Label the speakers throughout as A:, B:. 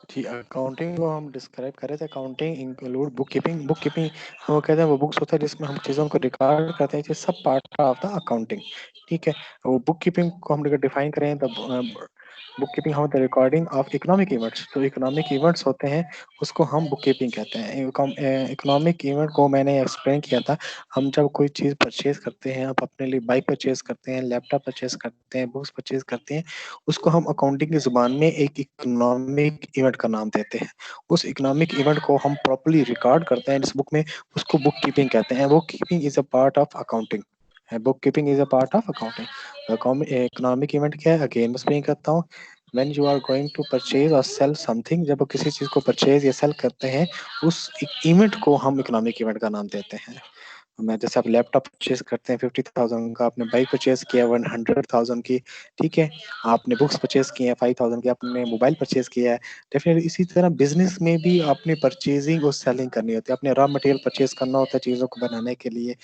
A: जी, accounting को हम describe कर रहे थे। Accounting include book keeping. Book keeping हम कहते हैं वो बुक्स होता है जिसमें हम चीज़ों को रिकॉर्ड करते हैं, ये सब पार्ट ऑफ द अकाउंटिंग। ठीक है, वो बुक कीपिंग को हम अगर डिफाइन करें तो बुक कीपिंग हम the recording of economic events, जो इकोनॉमिक इवेंट्स होते हैं उसको हम बुक कीपिंग कहते हैं। इकोनॉमिक इवेंट को मैंने एक्सप्लेन किया था। हम जब कोई चीज़ परचेज करते हैं, आप अपने लिए बाइक परचेज करते हैं, लैपटॉप परचेज करते हैं, बुक्स परचेज करते हैं, उसको हम अकाउंटिंग की जुबान में एक इकोनॉमिक इवेंट का नाम देते हैं। उस इकोनॉमिक इवेंट को हम प्रॉपर्ली रिकॉर्ड करते हैं इस बुक में, उसको बुक कीपिंग कहते हैं। Bookkeeping is a part of accounting. Bookkeeping is a part of accounting. Economic event क्या है, अगेन मैं एक्सप्लेन करता हूँ। When you are going to purchase और सेल समथिंग, जब आप किसी चीज को परचेज या सेल करते हैं, उस इवेंट को हम इकोनॉमिक इवेंट का नाम देते हैं। मैं जैसे आप लैपटॉप परचेज करते हैं 50,000 का, आपने बाइक परचेज किया 100,000 की, ठीक है, आपने बुक्स परचेज किए हैं 5,000 की, आपने मोबाइल परचेज किया है। डेफिनेटली इसी तरह बिजनेस में भी आपने परचेजिंग और सेलिंग करनी होती है। आपने रॉ मटेरियल परचेज करना होता है चीज़ों को बनाने के लिए,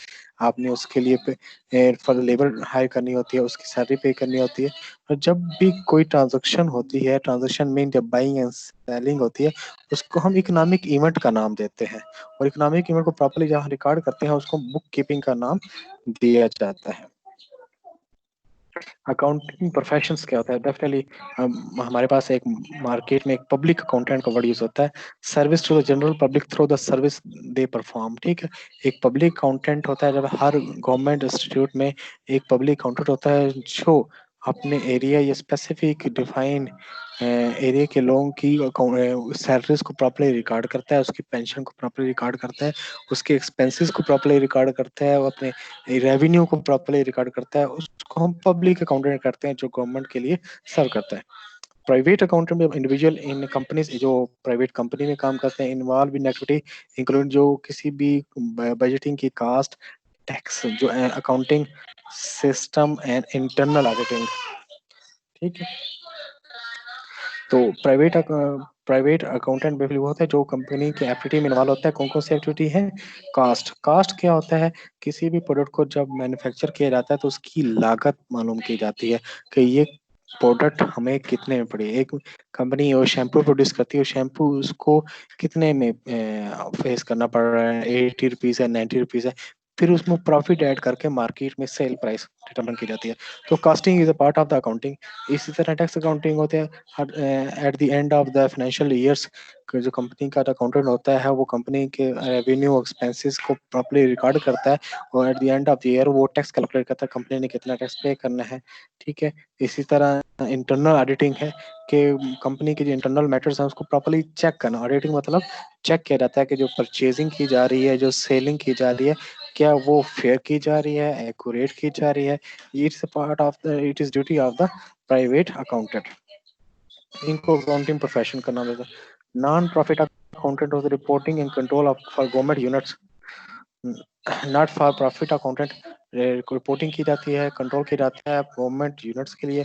A: आपने उसके लिए फॉर लेबर हायर करनी होती है, उसकी सैलरी पे करनी होती है। और जब भी कोई ट्रांजेक्शन होती है, ट्रांजेक्शन में जब बाइंग एंड सेलिंग होती है, उसको हम इकोनॉमिक इवेंट का नाम देते हैं। और इकोनॉमिक इवेंट को प्रॉपर्ली जहाँ रिकॉर्ड करते हैं उसको बुक कीपिंग का नाम दिया जाता है। अकाउंटिंग प्रोफेशंस क्या होता है, डेफिनेटली हमारे पास एक मार्केट में एक पब्लिक अकाउंटेंट का वर्ड यूज होता है। Service to the general public through the service they perform. ठीक है, एक पब्लिक अकाउंटेंट होता है, जब हर गवर्नमेंट इंस्टीट्यूट में एक पब्लिक अकाउंटेंट होता है जो अपने एरिया या स्पेसिफिक डिफाइन एरिया के लोगों की सैलरीज को प्रॉपर्ली रिकॉर्ड करता है, उसकी पेंशन को प्रॉपर्ली रिकॉर्ड करता है, उसके एक्सपेंसेस को प्रॉपर्ली रिकॉर्ड करता है, वो अपने रेवेन्यू को प्रॉपर्ली रिकॉर्ड करता है। उसको हम पब्लिक अकाउंटेंट करते हैं जो गवर्नमेंट के लिए सर्व करता है। प्राइवेट अकाउंटेंट में इंडिविजुअल इन कंपनीज जो प्राइवेट कंपनी में काम करते हैं, इन्वॉल्व इन एक्टिविटी इंक्लूड जो किसी भी बजटिंग की, कास्ट, टैक्स, जो accounting system and internal auditing. ठीक है, तो प्राइवेट अकाउंटेंट बेसिकली वो होता है जो कंपनी की एक्टिविटी में इन्वॉल्व होता है। कौन कौन सी एक्टिविटी है? कास्ट क्या होता है? किसी भी प्रोडक्ट को जब मैन्युफैक्चर किया जाता है तो उसकी लागत मालूम की जाती है कि ये प्रोडक्ट हमें कितने में पड़ी। एक कंपनी वो शैम्पू प्रोड्यूस करती है, शैम्पू उसको कितने में फेस करना पड़ रहा है, 80 रुपीज है, 90 रुपीज है, फिर उसमें प्रॉफिट ऐड करके मार्केट में सेल प्राइस डिटरमाइन की जाती है। तो casting is a part of the accounting. इसी तरह टैक्स अकाउंटिंग होते हैं। At the end of the financial years, जो कंपनी का अकाउंटेंट होता है वो कंपनी के रेवेन्यू एक्सपेंसेस को प्रॉपर्ली रिकॉर्ड करता है, और at the end of the year वो टैक्स कैलकुलेट करता है कंपनी ने कितना टैक्स पे करना है। ठीक है, इसी तरह इंटरनल ऑडिटिंग है कि कंपनी के जो इंटरनल मैटर्स हैं उसको प्रॉपर्ली चेक करना। ऑडिटिंग मतलब चेक किया जाता है कि जो परचेजिंग की जा रही है, जो सेलिंग की जा रही है, क्या वो फेयर की जा रही है, एक्यूरेट की जा रही है। It's part of the, it is duty of the private accountant. इनको अकाउंटिंग प्रोफेशन का नाम देता है। Non profit accountant of the reporting and control of for government units. Not for profit accountant reporting की जाती है, कंट्रोल किया जाता है गवर्नमेंट यूनिट्स के लिए,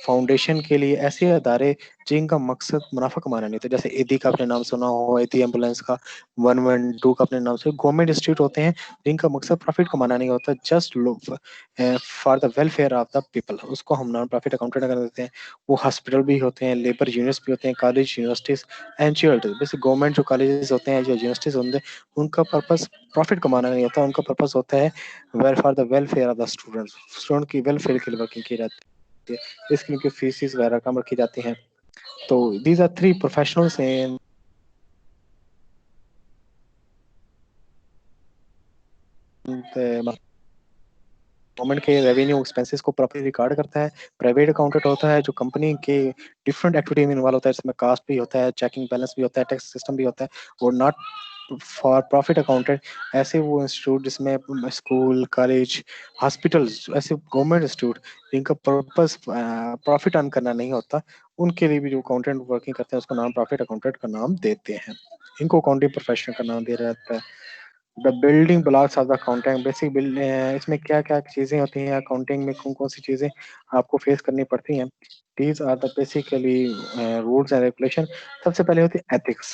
A: फाउंडेशन के लिए, ऐसे अदारे जिनका मकसद मुनाफा कमाना नहीं होता। जैसे एदी का आपने नाम सुना हो, एदी एम्बुलेंस का, 112 का अपने नाम से, गवर्नमेंट इंस्टीट्यूट होते हैं जिनका मकसद प्रॉफिट कमाना नहीं होता, just for the welfare of the people, उसको हम नॉन प्रॉफिट अकाउंटेंट कर देते हैं। वो हॉस्पिटल भी होते हैं, लेबर यूनिट्स भी होते हैं, कॉलेज, यूनिवर्सिटीज, एनजीओ। जैसे गवर्नमेंट जो कॉलेजेस होते हैं, जो यूनिवर्सिटीज होते हैं, उनका पर्पस प्रॉफिट कमाना नहीं होता, उनका पर्पस होता है well for the welfare of the students, student की वेलफेयर के लिए वर्किंग की जाती है, इसके लिए फीसिस वगैरह कम रखी जाती हैं। तो these are three professionals in government के रेवेन्यू एक्सपेंसेस को प्रॉपर्ली रिकॉर्ड करता है। प्राइवेट अकाउंटेंट होता है जो कंपनी के डिफरेंट एक्टिविटी में इन्वॉल्व होता है, इसमें कास्ट भी होता है, चेकिंग बैलेंस भी होता है, टैक्स सिस्टम भी होता है। और नॉट फॉर प्रॉफिट अकाउंटेंट ऐसे वो इंस्टीट्यूट जिसमें स्कूल, कॉलेज, हॉस्पिटल्स, ऐसे गवर्नमेंट इंस्टीट्यूट जिनका पर्पस प्रॉफिट अर्न करना नहीं होता, उनके लिए भी जो अकाउंटेंट वर्किंग करते हैं उसको नॉन प्रॉफिट अकाउंटेंट का नाम देते हैं। इनको अकाउंटिंग प्रोफेशन का नाम दिया जाता है। The building blocks of the accounting, basic build, इसमें क्या क्या चीजें होती हैं अकाउंटिंग में, कौन कौन सी चीजें आपको फेस करनी पड़ती हैं। These are the basically rules and regulation. सबसे पहले होती है एथिक्स।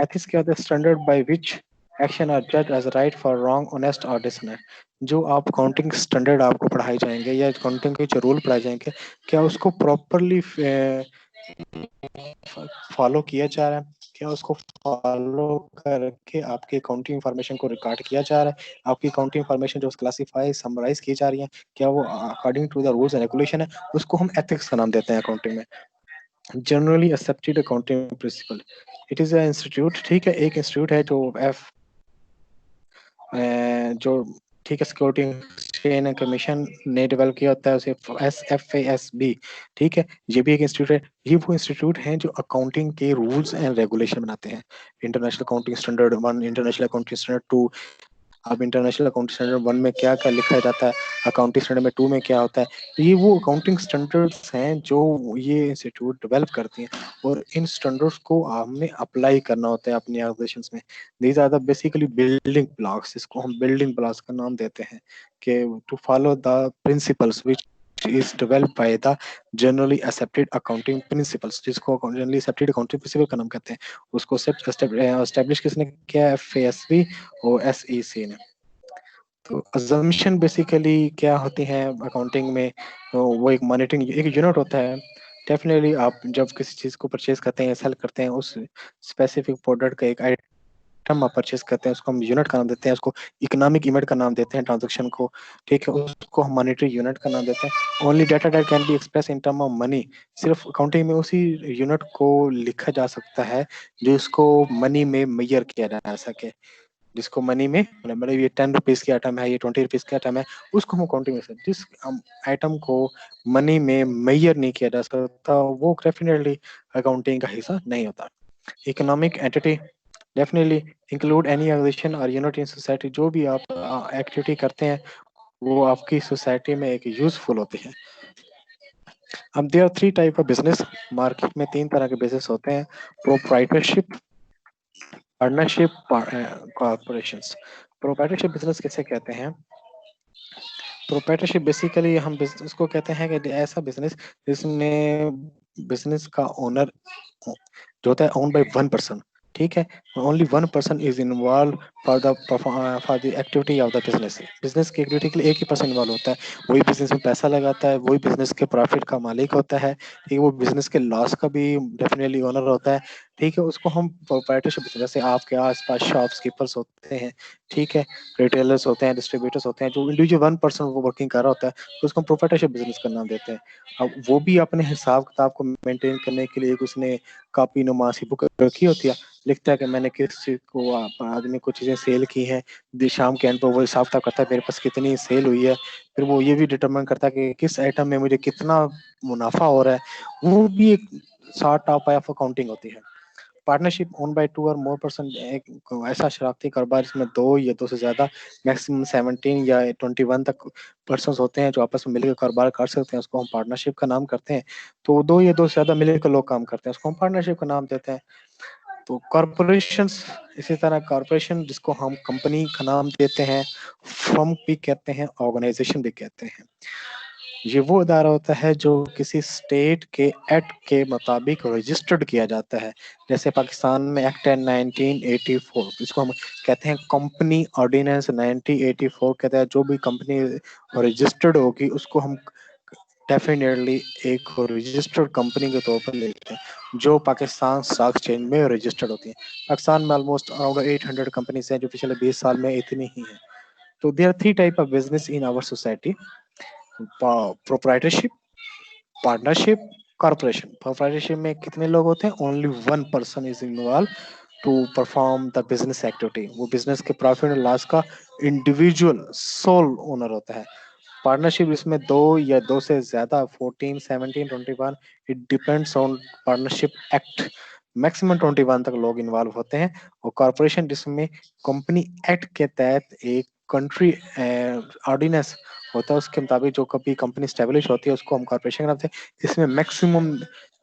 A: एथिक्स क्या होता है? Standard by which action are जज as right for wrong, honest और डिसऑनेस्ट। जो आप अकाउंटिंग स्टैंडर्ड आपको पढ़ाए जाएंगे या अकाउंटिंग के जो रूल पढ़ाए जाएंगे, क्या उसको प्रॉपरली फॉलो किया जा रहा है, क्या उसको फॉलो करके आपके अकाउंटिंग इंफॉर्मेशन को रिकॉर्ड किया जा रहा है, आपकी अकाउंटिंग इंफॉर्मेशन जो क्लासीफाई समराइज की जा रही है, क्या वो according to the rules and regulation है, उसको हम एथिक्स का नाम देते हैं अकाउंटिंग में। Generally accepted accounting principle, it is a institute, ठीक है, एक इंस्टीट्यूट है जो जो ठीक है सिक्योरिटी एक्सचेंज कमीशन ने डेवलप किया होता है, उसे SFASB, ठीक है, ये भी एक इंस्टीट्यूट है। ये वो इंस्टीट्यूट हैं जो अकाउंटिंग के रूल्स एंड रेगुलेशन बनाते हैं। International accounting standard 1, international accounting standard 2। अब इंटरनेशनल अकाउंटिंग स्टैंडर्ड 1 में क्या क्या लिखा जाता है, अकाउंटिंग स्टैंडर्ड में 2 में क्या होता है, तो ये वो अकाउंटिंग स्टैंडर्ड्स हैं जो ये इंस्टीट्यूट डेवलप करती हैं, और इन स्टैंडर्ड्स को हमने अप्लाई करना होता है अपनी ऑर्गेनाइजेशंस में। These are the basically building blocks, इसको हम बिल्डिंग ब्लॉक्स का नाम देते हैं, कि to follow the principles which is developed by the generally accepted accounting principles, जिसको generally accepted accounting principle का नाम कहते हैं। उसको एस्टेब्लिश किसने किया, FASB और SEC ने। तो अजम्पशन बेसिकली क्या होती हैं अकाउंटिंग में, तो वो एक मॉनिटरिंग एक यूनिट होता है। डेफिनेटली आप जब किसी चीज को परचेज करते हैं, सेल करते हैं, उस स्पेसिफिक प्रोडक्ट का एक आइटम आप परचेज करते हैं, उसको हम यूनिट का नाम देते हैं, उसको इकोनॉमिक यूनिट का नाम देते हैं ट्रांजेक्शन को, ठीक है, उसको हम मॉनिटरी यूनिट का नाम देते हैं। Only data that can be express in term of money, सिर्फ अकाउंटिंग में उसी यूनिट को लिखा जा सकता है जो इसको मनी में मेजर किया जा सके, जिसको मनी में मतलब ये 10 रुपीज की आइटम है, ये 20 रुपीज की आइटम है, उसको हम अकाउंटिंग में से जिस आइटम को मनी में मेजर नहीं किया जा सकता वो डेफिनेटली अकाउंटिंग का हिस्सा नहीं होता। Economic entity definitely include any organisation और यूनिट इन सोसाइटी, जो भी आप एक्टिविटी करते हैं वो आपकी सोसाइटी में एक यूजफुल होती है। अब there are 3 type of business, market में 3 तरह के बिजनेस होते हैं, proprietorship, partnership, corporations. Proprietorship business किसे कहते हैं, प्रोप्राइटरशिप बेसिकली हम उसको कहते हैं कि ऐसा बिजनेस जिसमें बिजनेस का ओनर जो होता है ओन बाय 1 पर्सन, ठीक है, only 1 person is involve for the activity of the business. Business की एक्टिविटी के लिए एक ही पर्सन इन्वॉल्व होता है, वही बिजनेस में पैसा लगाता है, वही बिजनेस के प्रॉफिट का मालिक होता है, ठीक है, वो बिजनेस के लॉस का भी डेफिनेटली ओनर होता है, ठीक है, उसको हम प्रोप्राइटरशिप, जैसे आपके आसपास शॉपकीपर्स होते हैं, ठीक है, रिटेलर्स होते हैं, डिस्ट्रीब्यूटर्स होते हैं, जो इंडिविजुअल 1 पर्सन वो वर्किंग कर रहा होता है, तो उसको हम प्रोप्राइटरशिप बिजनेस का नाम देते हैं। अब वो भी अपने हिसाब किताब को मेंटेन करने के लिए उसने कॉपी नुमा सी बुक रखी होती है, लिखता है कि मैंने किस चीज को आदमी को चीजें सेल की हैं, शाम के एंड पर वो हिसाब किताब करता है मेरे पास कितनी सेल हुई है, फिर वो ये भी डिटरमाइन करता है कि किस आइटम में मुझे कितना मुनाफा हो रहा है, वो भी एक सॉर्ट ऑफ अकाउंटिंग होती है। पार्टनरशिप ओन बाय 2 और मोर पर्सन, एक ऐसा शरारती कारोबार जिसमें 2 या 2 से ज्यादा, मैक्सिमम 17 या 21 तक पर्सन होते हैं जो आपस में मिलकर कारोबार कर सकते हैं, उसको हम पार्टनरशिप का नाम करते हैं। तो 2 या 2 से ज्यादा मिलकर लोग काम करते हैं, उसको हम पार्टनरशिप का नाम देते हैं। तो कॉरपोरेशन, इसी तरह कॉरपोरेशन जिसको हम कंपनी का नाम देते हैं, फर्म भी कहते हैं, ऑर्गेनाइजेशन भी कहते हैं। ये वो अदारा होता है जो किसी स्टेट के एक्ट के मुताबिक रजिस्टर्ड किया जाता है, जैसे पाकिस्तान में एक्ट है 1984, इसको हम कहते हैं कंपनी ऑर्डिनेंस 1984 कहता है, जो भी कंपनी रजिस्टर्ड होगी उसको हम डेफिनेटली एक रजिस्टर्ड कंपनी के तौर पर लेते हैं, जो पाकिस्तान स्टॉक एक्सचेंज में रजिस्टर्ड होती है। पाकिस्तान में ऑलमोस्ट अराउंड 800 कंपनीज हैं, जो पिछले 20 साल में इतनी ही हैं। तो there are 3 type of business in our society, proprietorship, partnership, corporation. Proprietorship में कितने लोग होते हैं, only 1 person is involve to perform the business activity, वो बिजनेस के प्रॉफिट और लॉस का इंडिविजुअल सोल ओनर होता है। पार्टनरशिप इसमें 2 या 2 से ज्यादा, 14, 17, 21, it depends on partnership act, maximum 21 तक लोग इन्वॉल्व होते हैं। और कॉर्पोरेशन जिसमें कंपनी एक्ट के तहत एक कंट्री ऑर्डिनेंस होता है, उसके मुताबिक जो कभी कंपनी स्टेब्लिश होती है उसको हम कॉर्पोरेशन बनाते हैं। इसमें मैक्सिमम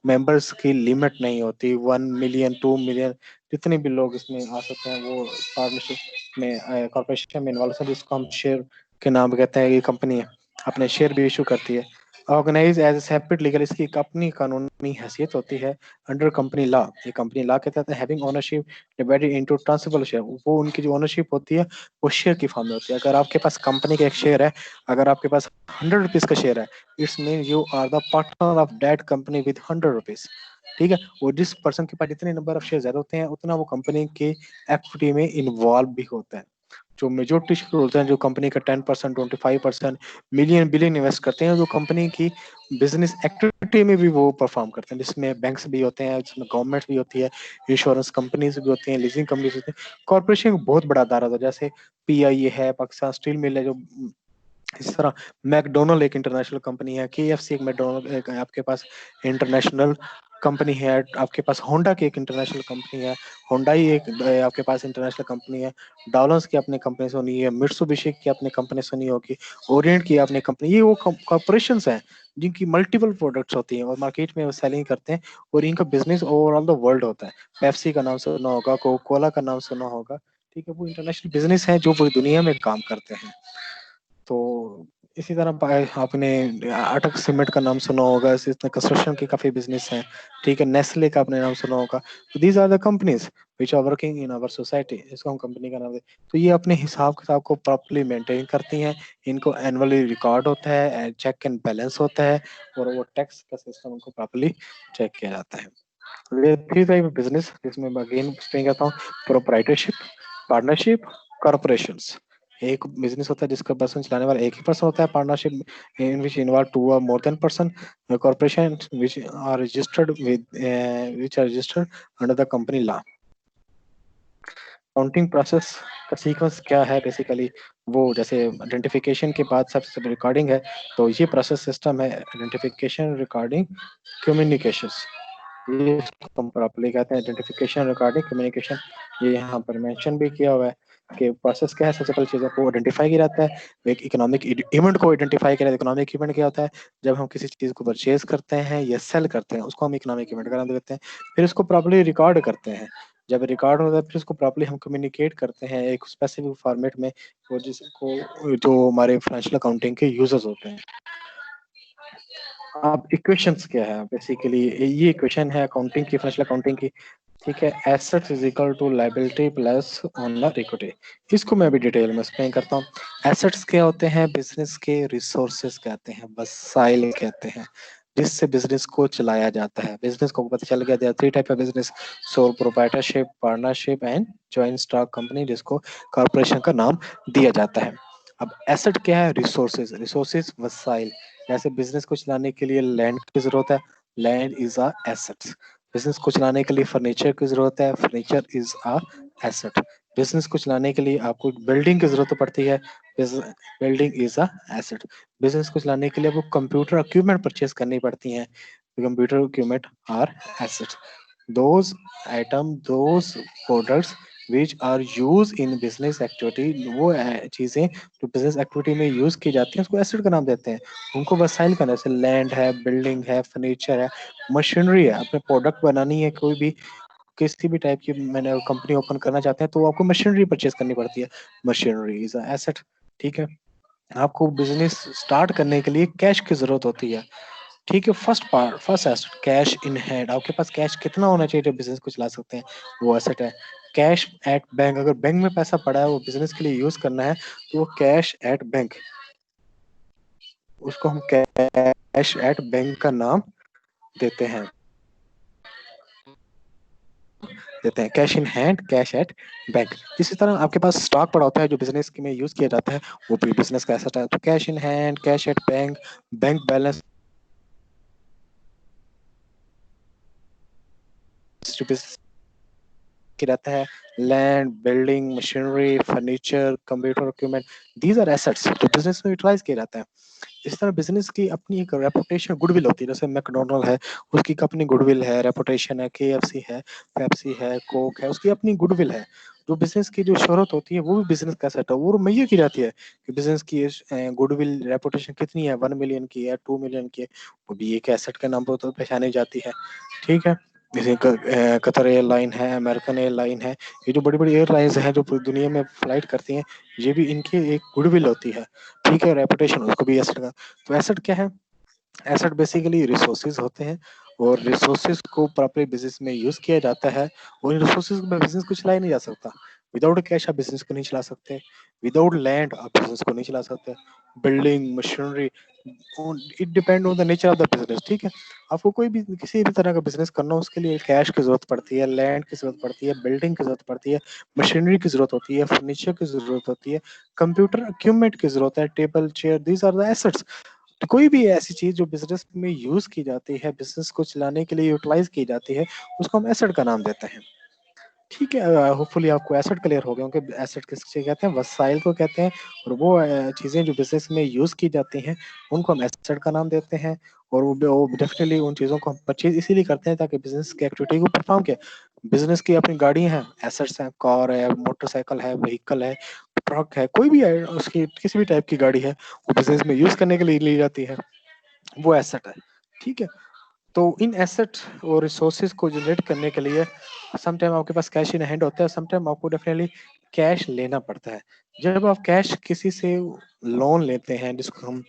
A: मेंबर्स की लिमिट नहीं होती, 1 मिलियन 2 मिलियन जितने भी लोग इसमें आ सकते हैं वो पार्टनरशिप में कॉर्पोरेशन में इन्वॉल्व है, जिसको हम शेयर के नाम कहते हैं। ये कंपनी अपने शेयर भी इशू करती है। ऑर्गेनाइज एज सेपरेट लीगल, इसकी एक अपनी कानूनी हैसियत होती है अंडर कंपनी लॉ। ये कंपनी लॉ के तहत having ownership divided into transferable share, वो उनकी जो ओनरशिप होती है वो शेयर की फॉर्म में होती है। अगर आपके पास कंपनी का एक शेयर है, अगर आपके पास 100 रुपीज का शेयर है, it's mean you are the partner of that company with 100 rupees. ठीक है, वो जिस पर्सन के पास जितने नंबर ऑफ शेयर ज्यादा होते हैं उतना वो कंपनी के एक्विटी में इन्वॉल्व भी होता है। जो मेजोरिटी शेयर होते हैं, जो कंपनी का 10%, 25%, मिलियन बिलियन इन्वेस्ट करते हैं, जो कंपनी की बिजनेस एक्टिविटी में भी वो परफॉर्म करते हैं, जिसमें बैंक्स भी होते हैं, जिसमें गवर्नमेंट भी होती है, इंश्योरेंस कंपनीज भी होती हैं, लीजिंग कंपनीज होती हैं, कॉर्पोरेशन बहुत बड़ा अदारा होता है। जैसे पीआईए है, पाकिस्तान स्टील मिल है, जो इस तरह मैकडोनल्ड एक इंटरनेशनल कंपनी है, केएफसी एक मैकडोनल्ड एक आपके पास इंटरनेशनल कंपनी है, आपके पास होंडा की एक इंटरनेशनल कंपनी है, होंडाई एक आपके पास इंटरनेशनल कंपनी है, डॉलर्स की अपनी कंपनी सुनी है, मिट्सुबिशी की अपनी कंपनी सुनी होगी, ओरिएंट की अपनी कंपनी, ये वो कॉर्पोरेशन हैं जिनकी मल्टीपल प्रोडक्ट्स होती हैं और मार्केट में वो सेलिंग करते हैं, और इनका बिजनेस ओवरऑल द वर्ल्ड होता है। पेप्सी का नाम सुना होगा, कोका कोला का नाम सुना होगा। ठीक है, वो इंटरनेशनल बिजनेस है जो पूरी दुनिया में काम करते हैं। तो इसी तरह आपने अटक सीमेंट का नाम सुना होगा, इसी तरह कंस्ट्रक्शन के काफी बिजनेस हैं। ठीक है, नेस्ले का आपने नाम सुना होगा। तो these are the companies which are working in our society, इसको हम कंपनी का नाम दे। तो ये अपने हिसाब किताब को प्रॉपर्ली मेंटेन करती हैं, इनको एनुअली रिकॉर्ड होता है, चेक एंड बैलेंस होता है, और वो टैक्स का सिस्टम उनको प्रॉपर्ली चेक किया जाता है। ये थ्री टाइप ऑफ बिजनेस, जिसमें मैं अगेन एक्सप्लेन करता हूँ। Proprietorship, partnership, corporations. एक बिजनेस होता है जिसका पर्सन चलाने वाला एक ही पर्सन होता है, partnership in which involve two और more than person, corporation which are registered with which are registered under the company law. Counting process का सीक्वेंस क्या है बेसिकली, वो जैसे आइडेंटिफिकेशन के बाद सबसे रिकॉर्डिंग है, तो ये प्रोसेस सिस्टम है आइडेंटिफिकेशन, रिकॉर्डिंग, कम्युनिकेशंस। ये हम प्रॉपर्ली कहते हैं आइडेंटिफिकेशन, रिकॉर्डिंग, कम्युनिकेशन। ये यहाँ पर मेंशन भी किया हुआ है कि प्रोसेस क्या है। सबसे पहले चीज़ों को आइडेंटिफाई किया जाता है, एक इकोनॉमिक इवेंट को आइडेंटिफाई किया जाता है। इकोनॉमिक इवेंट क्या होता है, जब हम किसी चीज़ को परचेज करते हैं या सेल करते हैं, उसको हम इकोनॉमिक इवेंट का नाम देते हैं। फिर उसको प्रॉपर्ली रिकॉर्ड करते हैं, जब रिकॉर्ड होता है फिर उसको प्रॉपर्ली हम कम्युनिकेट करते हैं एक स्पेसिफिक फॉर्मेट में, वो जिसको जो हमारे फाइनेंशियल अकाउंटिंग के यूजर्स होते हैं। अब इक्वेशंस क्या है बेसिकली, ये इक्वेशन है अकाउंटिंग की, फाइनेंशियल अकाउंटिंग की। ठीक है, assets is equal to liability plus owner equity. इसको मैं भी डिटेल में एक्सप्लेन करता हूँ। एसेट्स क्या होते हैं, बिजनेस के रिसोर्सेज कहते हैं, वसाइल कहते हैं, जिससे बिजनेस को चलाया जाता है। बिजनेस को पता चल गया, three type of business, sole proprietorship, partnership and joint stock company, जिसको कॉर्पोरेशन का नाम दिया जाता है। अब एसेट क्या है, रिसोर्सेज, रिसोर्सेज वसाइल। जैसे बिजनेस को चलाने के लिए लैंड की जरूरत है, land is a asset. Business को चलाने के लिए फर्नीचर की जरूरत है, furniture is a asset. Business को चलाने के लिए आपको बिल्डिंग की जरूरत पड़ती है, building is a asset. Business को चलाने के लिए आपको कंप्यूटर इक्विपमेंट परचेज करनी पड़ती हैं, computer equipment are asset. those those products which are used in business activity, वो चीजें जो बिजनेस एक्टिविटी में यूज की जाती हैं उसको एसेट का नाम देते हैं। उनको वसाइल का, जैसे लैंड है, बिल्डिंग है, फर्नीचर है, मशीनरी है। अपने प्रोडक्ट बनानी है, कोई भी किसी भी टाइप की मैंने कंपनी ओपन करना चाहते हैं तो आपको मशीनरी परचेज करनी पड़ती है, मशीनरी इज एसेट। ठीक है, आपको बिजनेस स्टार्ट करने के लिए कैश की जरूरत होती है। ठीक है, first part, first asset cash in hand. आपके पास कैश कितना होना चाहिए जब बिजनेस को चला सकते हैं, वो एसेट है। कैश एट बैंक, अगर बैंक में पैसा पड़ा है वो बिजनेस के लिए यूज करना है तो वो कैश एट बैंक, उसको हम कैश एट बैंक का नाम देते हैं, cash in hand, cash at bank. इसी तरह आपके पास स्टॉक पड़ा होता है जो बिजनेस में यूज किया जाता है, वो भी बिजनेस का एसेट है। तो cash in hand, cash at bank, bank balance की रहता है। Land, building, machinery, furniture, computer equipment, these are assets जो बिजनेस में यूटिलाइज किया जाता है। इस तरह बिजनेस की अपनी एक रेपुटेशन, गुडविल होती है। जैसे मैकडोनल्ड है, उसकी अपनी गुडविल है, रेपुटेशन है। केएफसी है, पेप्सी है, कोक है, उसकी अपनी गुडविल है। जो बिजनेस की जो शोहरत होती है वो भी बिजनेस का सेट है, वो मैयर की जाती है कि बिजनेस की गुडविल रेपुटेशन कितनी है, 1 मिलियन की है, 2 मिलियन की है, वो भी एक एसेट के नाम पर तो पहचानी जाती है। ठीक है, जैसे कतर एयरलाइन है, अमेरिकन एयरलाइन है, ये जो बड़ी बड़ी एयरलाइंस हैं जो पूरी दुनिया में फ्लाइट करती हैं, ये भी इनकी एक गुडविल होती है। ठीक है, रेपुटेशन, उसको भी एसेट का। तो एसेट क्या है, एसेट बेसिकली रिसोर्सेज होते हैं और रिसोर्सेज को प्रॉपर बिजनेस में यूज किया जाता है और इन रिसोर्सेज में बिजनेस को चलाया नहीं जा सकता। विदाउट कैश आप बिजनेस को नहीं चला सकते, विदाउट लैंड आप बिजनेस को नहीं चला सकते, building machinery, it depend on the nature of the business. ठीक है, आपको कोई भी किसी भी तरह का बिजनेस करना हो उसके लिए कैश की जरूरत पड़ती है, लैंड की जरूरत पड़ती है, बिल्डिंग की जरूरत पड़ती है, मशीनरी की जरूरत होती है, फर्नीचर की जरूरत होती है, कंप्यूटर इक्विपमेंट की जरूरत है, table chair, these are the assets. तो कोई भी ऐसी चीज जो बिजनेस में यूज की जाती है, बिजनेस को चलाने के लिए यूटिलाइज की जाती है, उसको हम एसेट का नाम देते हैं। ठीक है, होपफुली आपको एसेट क्लियर हो गया होंगे, एसेट किससे कहते हैं, वसाइल को कहते हैं। और वो चीजें जो बिजनेस में यूज की जाती हैं उनको हम एसेट का नाम देते हैं। और वो डेफिनेटली उन चीजों को हम परचेज इसीलिए करते हैं ताकि बिजनेस की एक्टिविटी को परफॉर्म किया। बिजनेस की अपनी गाड़ी है, एसेट्स है, कार है, मोटरसाइकिल है, व्हीकल है, ट्रक है, कोई भी है उसकी किसी भी टाइप की गाड़ी है वो बिजनेस में यूज करने के लिए ली जाती है, वो एसेट है। ठीक है, तो इन एसेट और रिसोर्सेज को जनरेट करने के लिए सम टाइम आपके पास कैश इन हैंड होता है, सम टाइम आपको डेफिनेटली कैश लेना पड़ता है। जब आप कैश किसी से लोन लेते हैं जिसको हम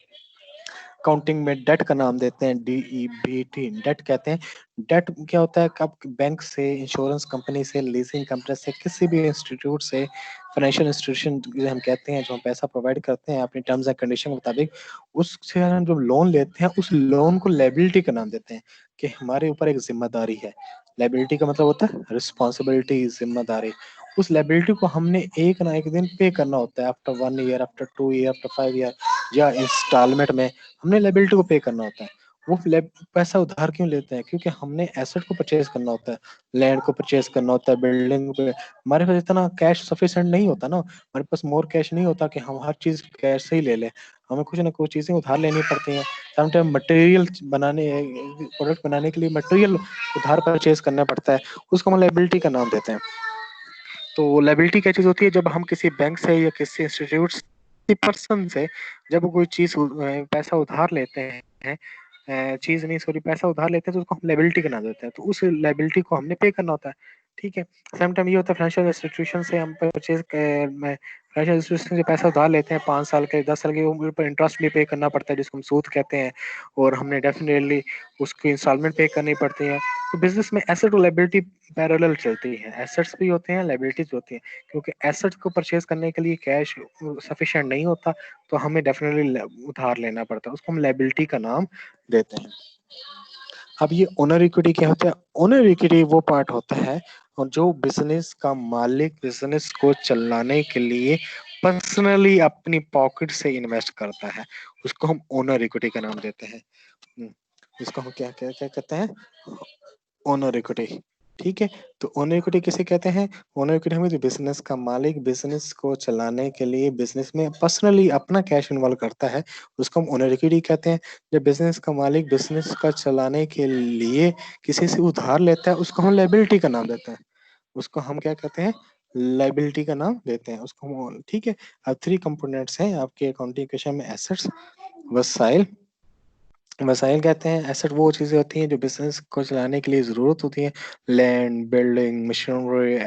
A: काउंटिंग में डेट का नाम देते हैं, DEBT डेट कहते हैं। डेट क्या होता है कि आप बैंक से, इंश्योरेंस कंपनी से, लीजिंग कंपनी से, किसी भी इंस्टीट्यूट से, फाइनेंशियल इंस्टीट्यूशन जो हम कहते हैं, जो हम पैसा प्रोवाइड करते हैं अपनी टर्म्स एंड कंडीशन के मुताबिक, उससे हम जो लोन लेते हैं उस लोन को लायबिलिटी का नाम देते हैं कि हमारे ऊपर एक जिम्मेदारी है। लायबिलिटी का मतलब होता है रिस्पॉन्सिबिलिटी, जिम्मेदारी। उस लायबिलिटी को हमने एक ना एक दिन पे करना होता है, after 1 year, after 2 year, after 5 year, या इंस्टॉलमेंट में हमने लायबिलिटी को पे करना होता है। वो पैसा उधार क्यों लेते हैं, क्योंकि हमने एसेट को परचेज करना होता है, लैंड को परचेज करना होता है, बिल्डिंग पे। हमारे पास इतना कैश सफिशिएंट नहीं होता ना, हमारे पास मोर कैश नहीं होता कि हम हर चीज कैश से ही ले लें। हमें कुछ ना कुछ चीजें उधार लेनी पड़ती हैं। समटाइम मटेरियल बनाने, प्रोडक्ट बनाने के लिए मटेरियल उधार परचेज करना पड़ता है, उसको हम लायबिलिटी का नाम देते हैं। तो लायबिलिटी क्या चीज होती है, जब हम किसी बैंक से या किसी इंस्टीट्यूट पर्सन से जब कोई चीज पैसा उधार लेते हैं, चीज नहीं सॉरी पैसा उधार लेते हैं, तो उसको हम लायबिलिटी का नाम देते हैं। तो उस लायबिलिटी को हमने पे करना होता है। ठीक है, सेम टाइम ये होता है फाइनेंशियल इंस्टीट्यूशन से हम परचेज फाइनेंशियल इंस्टीट्यूशन से पैसा उधार लेते हैं 5 साल के 10 साल के, उम्र पर इंटरेस्ट भी पे करना पड़ता है जिसको हम सूद कहते हैं, और हमने डेफिनेटली उसकी इंस्टॉलमेंट पे करनी पड़ती है। तो बिजनेस में एसेट और लायबिलिटी पैरेलल चलती है, एसेट्स भी होते हैं, लायबिलिटीज होती हैं। क्योंकि एसेट्स को परचेज करने के लिए कैश सफिशिएंट नहीं होता, तो हमें डेफिनेटली उधार लेना पड़ता है, उसको हम लायबिलिटी का नाम देते हैं। अब ये ओनर इक्विटी क्या होता है, ओनर इक्विटी वो पार्ट होता है और जो बिजनेस का मालिक बिजनेस को चलाने के लिए पर्सनली अपनी पॉकेट से इन्वेस्ट करता है, उसको हम ओनर इक्विटी का नाम देते हैं। इसको हम क्या क्या क्या कहते हैं, ओनर इक्विटी। ठीक है, तो ओनर इक्विटी किसे कहते हैं, ओनर इक्विटी हमें जो बिजनेस का मालिक बिजनेस को चलाने के लिए बिजनेस में पर्सनली अपना कैश इन्वॉल्व करता है, उसको हम ओनर इक्विटी कहते हैं। जब बिजनेस का मालिक बिजनेस का चलाने के लिए किसी से उधार लेता है, उसको हम लायबिलिटी का नाम देते हैं, उसको हम क्या कहते हैं, लायबिलिटी का नाम देते हैं उसको हम। ठीक है, अब 3 कंपोनेंट्स हैं आपके अकाउंटिंग इक्वेशन में, एसेट्स, वसाइल। वसाइल कहते हैं, एसेट वो चीजें होती हैं जो बिजनेस को चलाने के लिए जरूरत होती है, land, building, machinery,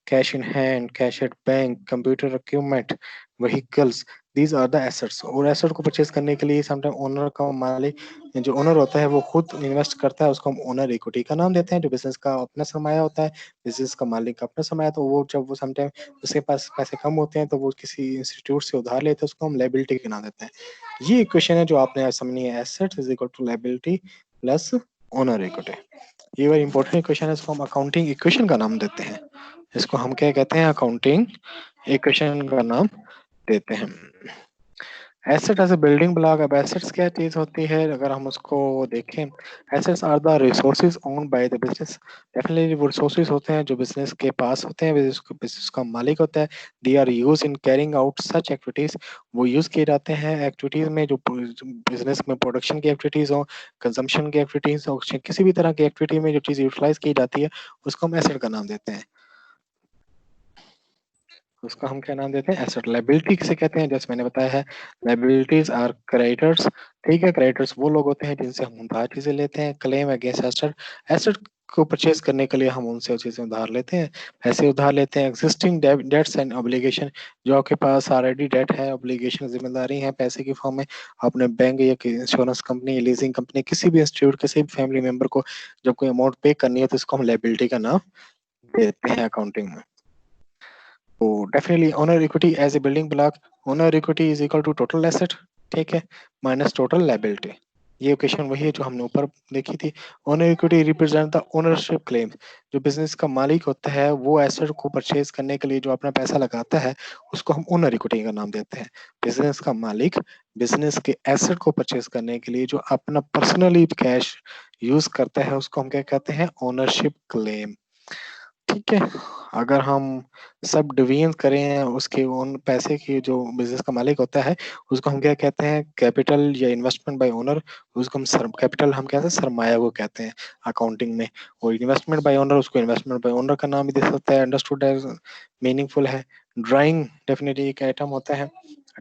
A: cash in hand, cash at bank, computer equipment, vehicles, these are the assets. और एसेट को परचेज करने के लिए समटाइम ओनर का मालिक, जो ओनर होता है वो खुद इन्वेस्ट करता है, उसको हम ओनर इक्विटी का नाम देते हैं। जो बिजनेस का अपना सरमाया होता है, बिजनेस का मालिक का अपना सरमाया, तो वो जब वो समटाइम उसके पास पैसे कम होते हैं तो वो किसी इंस्टीट्यूट से उधार लेते हैं, उसको हम लायबिलिटी का नाम देते हैं। ये इक्वेशन है जो आपने आज समझनी है, assets is equal to liability plus owner equity. ये वेरी इंपॉर्टेंट इक्वेशन है, इसको हम अकाउंटिंग इक्वेशन का नाम देते हैं। इसको हम क्या कहते हैं, अकाउंटिंग इक्वेशन का नाम देते हैं। Asset as a building block. अब एसेट्स क्या चीज होती है, अगर हम उसको देखें, assets are the resources own by the business. Definitely वो रिसोर्सेज होते हैं जो बिजनेस के पास होते हैं, बिजनेस का मालिक होता है। They are use in carrying out such activities, वो यूज किए जाते हैं एक्टिविटीज में जो बिजनेस में प्रोडक्शन की एक्टिविटीज हो, कंजम्पशन की एक्टिविटीज हो, किसी भी तरह की एक्टिविटी में जो चीज यूटिलाइज की जाती है उसको हम एसेट का नाम देते हैं। उसका हम क्या नाम देते हैं, एसेट। लायबिलिटी किसे कहते हैं, जैसे मैंने बताया है, लायबिलिटीज आर क्रेडिटर्स। ठीक है, क्रेडिटर्स वो लोग होते हैं जिनसे हम उधार चीजें लेते हैं। क्लेम अगेंस्ट एसेट, एसेट को परचेज करने के लिए हम उनसे वो चीजें उधार लेते हैं, पैसे उधार लेते हैं। एग्जिस्टिंग डेट्स एंड ऑब्लिगेशन, जो आपके पास ऑलरेडी डेट है, ऑब्लिगेशन जिम्मेदारी है पैसे की फॉर्म में, अपने बैंक या इंश्योरेंस कंपनी, लीजिंग कंपनी, किसी भी इंस्टीट्यूट, किसी भी फैमिली मेंबर को जब कोई अमाउंट पे करनी है तो इसको हम लायबिलिटी का नाम देते हैं अकाउंटिंग में। तो definitely owner equity as a building block, owner equity is equal to total asset, ठीक है, माइनस टोटल लायबिलिटी। ये इक्वेशन वही है जो हमने ऊपर देखी थी। Owner equity represent the ownership claim, जो बिजनेस का मालिक होता है वो एसेट को परचेज करने के लिए जो अपना पैसा लगाता है उसको हम ओनर इक्विटी का नाम देते हैं। बिजनेस का मालिक बिजनेस के एसेट को परचेज करने के लिए जो अपना पर्सनली कैश यूज करता है उसको हम क्या कहते हैं, ओनरशिप क्लेम, ठीक है। अगर हम सब डिवीजन करें उसके उन पैसे की, जो बिजनेस का मालिक होता है उसको हम क्या कहते हैं, कैपिटल या इन्वेस्टमेंट बाय ओनर, उसको हम कैपिटल हम कहते हैं, सरमाया को कहते हैं अकाउंटिंग में, और इन्वेस्टमेंट बाय ओनर उसको इन्वेस्टमेंट बाय ओनर का नाम भी दे सकता है। अंडरस्टूड एज मीनिंगफुल है। ड्राइंग डेफिनेटली एक आइटम होता है।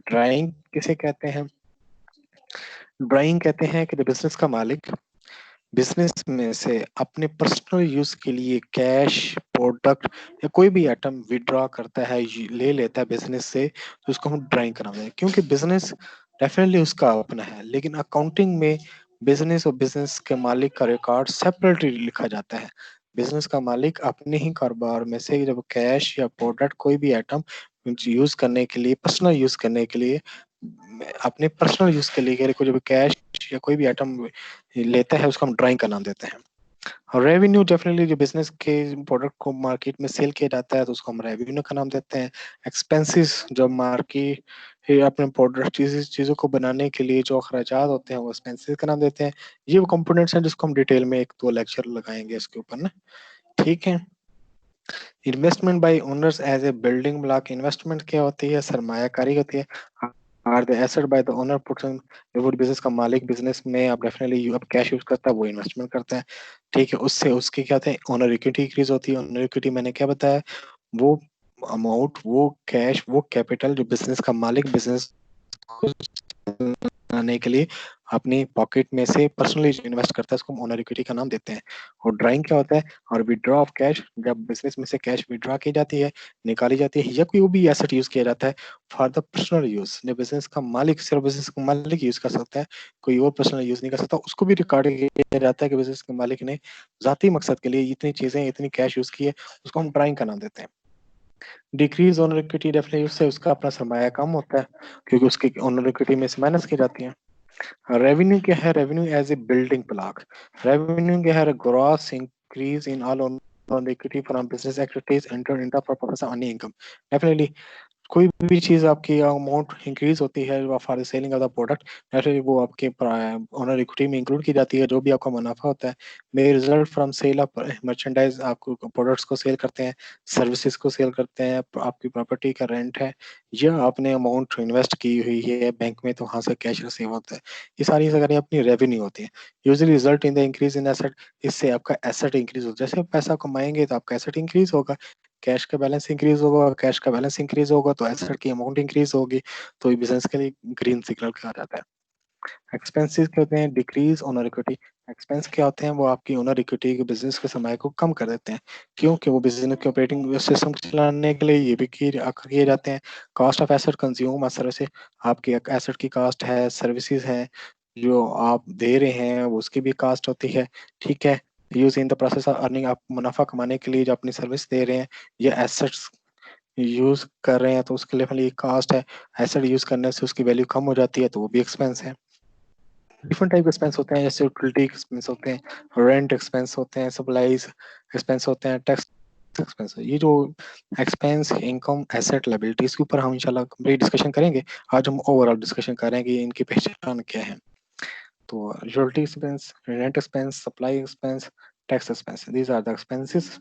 A: ड्राइंग किसे कहते हैं, ड्राइंग कहते हैं कि बिजनेस का मालिक बिजनेस में से अपने पर्सनल यूज के लिए कैश, प्रोडक्ट या कोई भी आइटम विड्रॉ करता है, ले लेता है बिजनेस से, तो उसको हम ड्राइंग कराते हैं, क्योंकि बिजनेस डेफिनेटली उसका अपना है, लेकिन अकाउंटिंग में बिजनेस और बिजनेस के मालिक का रिकॉर्ड सेपरेटली लिखा जाता है। बिजनेस का मालिक अपने ही कारोबार में से जब कैश या प्रोडक्ट कोई भी आइटम यूज करने के लिए, पर्सनल यूज करने के लिए, अपने पर्सनल यूज के लिए कोई जब कैश या कोई भी आइटम लेता है उसको हम ड्राइंग का नाम देते हैं। और रेवेन्यू डेफिनेटली जो बिजनेस के प्रोडक्ट को मार्केट में सेल किया जाता है तो उसको हम रेवेन्यू का नाम देते हैं। एक्सपेंसेस जो मार्केट अपने प्रोडक्ट चीजों को बनाने के लिए जो अखराजात होते हैं वो एक्सपेंसेस का नाम देते हैं। ये वो कंपोनेंट्स हैं जिसको हम डिटेल में एक दो लेक्चर लगाएंगे इसके ऊपर ना, ठीक है। Investment by owners as a building block, investment क्या होती है, सरमायाकारी होती है। Are the asset by the owner puts in, वो बिजनेस का मालिक बिजनेस में अब डेफिनेटली अब कैश यूज करता है वो इन्वेस्टमेंट करता है, ठीक है। उससे उसकी क्या होता है, ओनर इक्विटी इंक्रीज होती है। ओनर इक्विटी मैंने क्या बताया, वो अमाउंट, वो कैश, वो कैपिटल जो बिजनेस का मालिक बिजनेस बनाने के लिए अपनी पॉकेट में से पर्सनली इन्वेस्ट करता है उसको ओनर इक्विटी का नाम देते हैं। और ड्राइंग क्या होता है, और विड्रॉ ऑफ कैश, जब बिजनेस में से कैश विड्रॉ की जाती है, निकाली जाती है, या कोई भी एसेट यूज किया जाता है फॉर द पर्सनल यूज, जो बिजनेस का मालिक सिर्फ बिजनेस का मालिक यूज कर सकता है, कोई और पर्सनल यूज नहीं कर सकता, उसको भी रिकॉर्ड किया जाता है कि बिजनेस के मालिक ने जाती मकसद के लिए इतनी चीजें, इतनी कैश यूज की है, उसको हम ड्राइंग का नाम देते हैं। डिक्रीज ओनर इक्विटी डेफिनेटली उससे उसका अपना सरमाया कम होता है क्योंकि उसकी ओनर इक्विटी में से माइनस की जाती है। रेवेन्यू क्या है, revenue as a building block, revenue क्या है, gross increase in all on equity from business activities entered into for purpose of earning income. Definitely कोई भी चीज आपकी अमाउंट इंक्रीज होती है for selling of the product, फिर वो आपके ओनर इक्विटी में इंक्लूड की जाती है, जो भी आपका मुनाफा होता है may result from sale of merchandise, आपको प्रोडक्ट्स को सेल करते हैं, सर्विसेज को सेल करते हैं, आपकी प्रॉपर्टी का रेंट है, या आपने अमाउंट इन्वेस्ट की हुई है बैंक में तो वहां से कैश रिसीव होता है, ये सारी अगर अपनी रेवेन्यू होती है। Usually result in the increase in asset, इससे आपका एसेट इंक्रीज होता है, जैसे आप पैसा कमाएंगे तो आपका एसेट इंक्रीज होगा, कैश का बैलेंस इंक्रीज होगा, कैश का बैलेंस इंक्रीज होगा तो एसेट की अमाउंट इंक्रीज होगी, तो ये बिजनेस के लिए ग्रीन सिग्नल कहा जाता है। एक्सपेंसेस क्या होते हैं, डिक्रीज ओनर इक्विटी, एक्सपेंस क्या होते हैं, वो आपकी ओनर इक्विटी के बिजनेस के समय को कम कर देते हैं, क्योंकि वो बिजनेस के ऑपरेटिंग सिस्टम चलाने के लिए ये भी किए जाते हैं। कॉस्ट ऑफ एसेट कंज्यूम असर से, आपकी एसेट की कॉस्ट है, सर्विसेज है जो आप दे रहे हैं वो उसकी भी कॉस्ट होती है, ठीक है। Use in the process of earning, आप मुनाफा कमाने के लिए जो अपनी सर्विस दे रहे हैं या एसेट्स यूज कर रहे हैं तो उसके लिए कॉस्ट है, एसेट यूज करने से उसकी वैल्यू कम हो जाती है तो वो भी एक्सपेंस है। डिफरेंट टाइप के एक्सपेंस होते हैं, जैसे यूटिलिटी एक्सपेंस होते हैं, रेंट एक्सपेंस होते हैं, सप्लाईज एक्सपेंस होते हैं, टैक्स एक्सपेंस। ये जो एक्सपेंस, इनकम, एसेट, लायबिलिटी, इसके ऊपर हम इंशाल्लाह कंप्लीट डिस्कशन करेंगे। आज हम ओवरऑल डिस्कशन करेंगे इनकी पहचान क्या है। तो utility expense, rent expense, supply expense, tax expense, these are the expenses.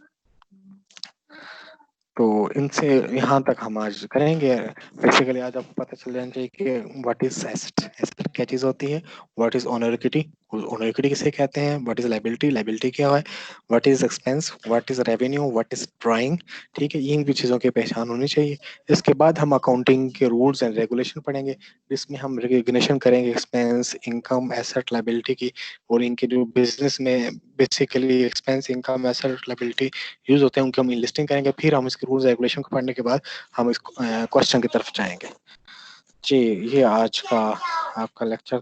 A: तो इनसे यहाँ तक हम आज करेंगे। बेसिकली आज आपको पता चल जाना चाहिए कि व्हाट इज एसेट, एसेट क्या चीज होती है, what is owner equity, owner equity किसे कहते हैं, व्हाट इज लायबिलिटी, लायबिलिटी क्या है, what is expense, what is revenue, what is drawing, ठीक है, इन भी चीज़ों की पहचान होनी चाहिए। इसके बाद हम अकाउंटिंग के रूल्स एंड रेगुलेशन पढ़ेंगे, जिसमें हम रिकग्निशन करेंगे एक्सपेंस, इनकम, एसेट, लायबिलिटी की, और इनके जो बिजनेस में basically expense, income, asset, liability use होते हैं, उनकी हम लिस्टिंग करेंगे। फिर हम इसके रूल्स रेगुलेशन को पढ़ने के बाद हम इस क्वेश्चन की तरफ जाएंगे। जी, ये आज का आपका लेक्चर